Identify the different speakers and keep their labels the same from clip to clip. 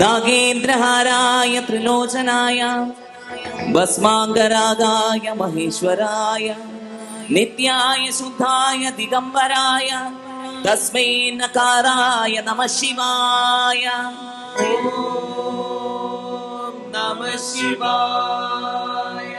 Speaker 1: നാഗേന്ദ്രഹാരായ ത്രിലോചനായ ഭസ്മാംഗരാഗായ മഹേശ്വരായ നിത്യായ ശുദ്ധായ ദിഗംബരായ തസ്മൈ നകാരായ നമഃ ശിവായ.
Speaker 2: ഓം നമഃ ശിവായ.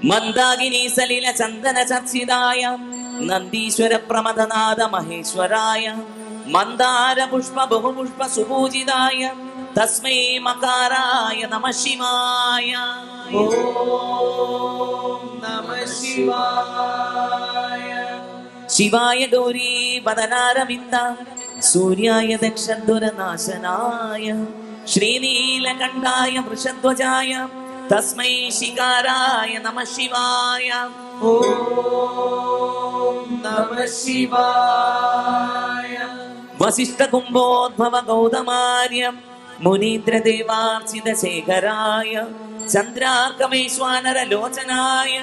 Speaker 1: മന്ദാകിനി സലില ചന്ദന ചർച്ചിതായ നന്ദീശ്വര പ്രമദനാഥ മഹേശ്വരായ മന്ദാര പുഷ്പ ബഹുപുഷ്പ സുപൂജിതായ തസ്മൈ മകാരായ നമഃ ശിവായ.
Speaker 2: ഓം നമഃ ശിവായ.
Speaker 1: ശിവായ ഗൗരീ വദനാരവിന്ദ സൂര്യായ ദക്ഷദ്വരനാശനായ ശ്രീനീലകണ്ഠായ വൃഷധ്വജായ തസ്മൈ ശികാരായ നമഃ ശിവായ.
Speaker 2: ഓം നമഃ ശിവായ.
Speaker 1: വസിഷ്ഠ കുംഭോദ്ഭവ ഗൗതമാര്യ മുനീന്ദ്രദേവാർച്ചിത ശേഖരായ ചന്ദ്രാർക്കമേശ്വാനര ലോചനായ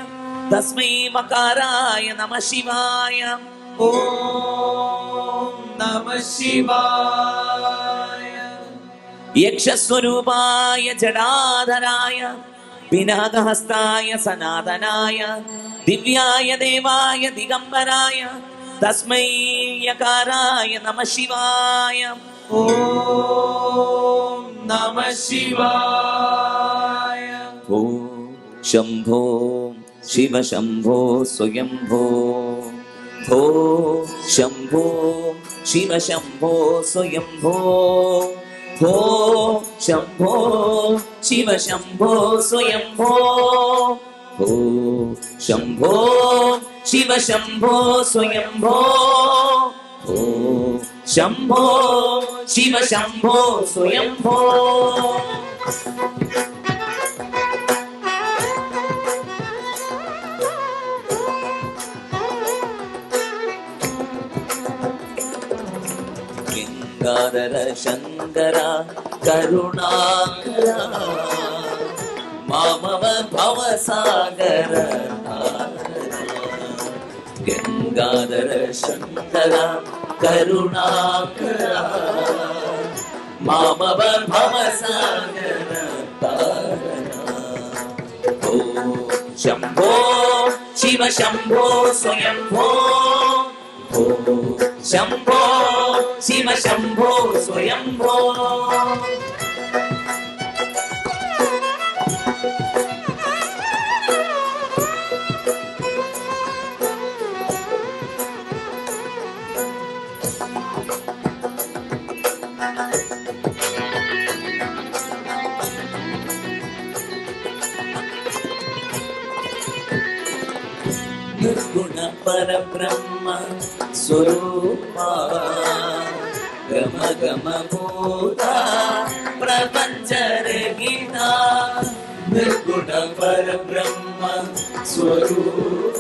Speaker 1: തസ്മൈ മകാരായ നമഃ ശിവായ.
Speaker 2: ഓം നമഃ ശിവായ.
Speaker 1: യക്ഷസ്വരൂപായ ജടാധരായ പിനാകഹസ്തായ സനാതനായ ദിവ്യായ ദേവായ ദിഗംബരായ തസ്മൈ യകാരായ നമഃ ശിവായ.
Speaker 2: ഓം നമഃ ശിവായ.
Speaker 1: ഓം ശംഭോ ശിവ ശംഭോ സ്വയംഭോ. ഓം ശംഭോ ശിവ ശംഭോ സ്വയംഭോ. ഓം ശംഭോ ശിവ ശംഭോ സ്വയംഭോ. ഓം ശംഭോ ശിവ ശംഭോ സ്വയംഭോ. ഓം ശംഭോ ശിവ ശംഭോ സ്വയംഭോ. ഗംഗാധര ശങ്കര കരുണാകര മാമവ ഭവസാഗര. ഗംഗാധര ശങ്കര കരുണാകര മാമവ ഭവസാഗര. ഓം ശംഭോ ശിവ ശംഭോ സ്വയംഭോ. ഓം ശംഭോ ശിവ ശംഭോ സ്വയംഭോ. നിർഗുണ പരബ്രഹ്മ സ്വരൂപ ഗമ ഗമ ഭൂത പ്രപഞ്ചരഹിത. നിർഗുണ പരബ്രഹ്മ സ്വരൂപ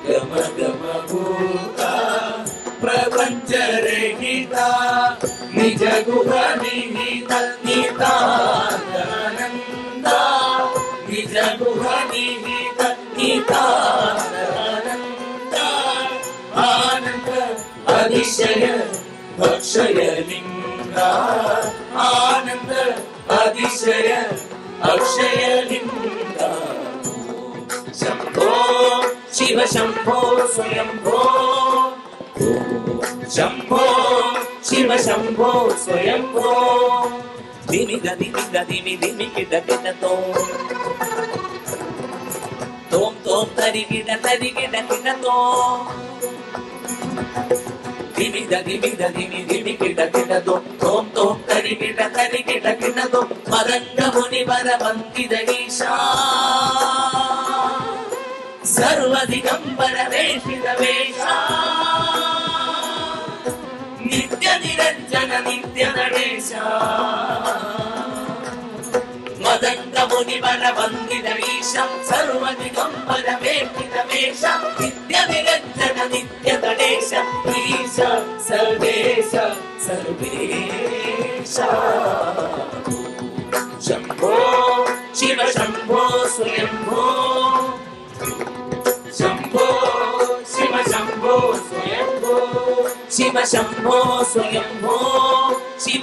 Speaker 1: ഗമ ഗമ ഭൂത പ്രപഞ്ചരഹിത. നിജ ഗുഹ നിഹിത നിതാനന്ദ. നിജ ഗുഹ നിഹിത നിതാനന്ദ. ആനന്ദ അതിശയ അക്ഷയ ലിംഗ. ആനന്ദ അതിശയ അക്ഷയ ലിംഗ. ശംഭോ ശിവ ശംഭോ സ്വയംഭോ. ശംഭോ ശിവ ശംഭോ സ്വയംഭോ. ധിമി ധി ധിമി ധിമി കിട കിട തോം തോം തോം തരി കിട കിട തോം. ധിമി ധി ധിമി കിട കിട തോം തോം തോം തരി കിട കിട തോം. മദംഗ മുനി വര വന്ദിത ഈശാ സർവദിഗംബര വേഷിത വേഷാ. നിത്യ നിരഞ്ജന നിത്യ നടേശ. മദംഗ മുനി വര വന്ദിത ഈശ സർവദിഗംബര വേഷിത വേഷ. നിത്യ നിരഞ്ജന നിത്യ നടേശ. ഈശ സർവേശ സർവേശ. ശംഭോ ശിവ ശംഭോ സ്വയംഭോ. ശംഭോ ശിവ ശംഭോ സ്വയംഭോ. ശിവ ശംഭോ സ്വയംഭോ. ശിവ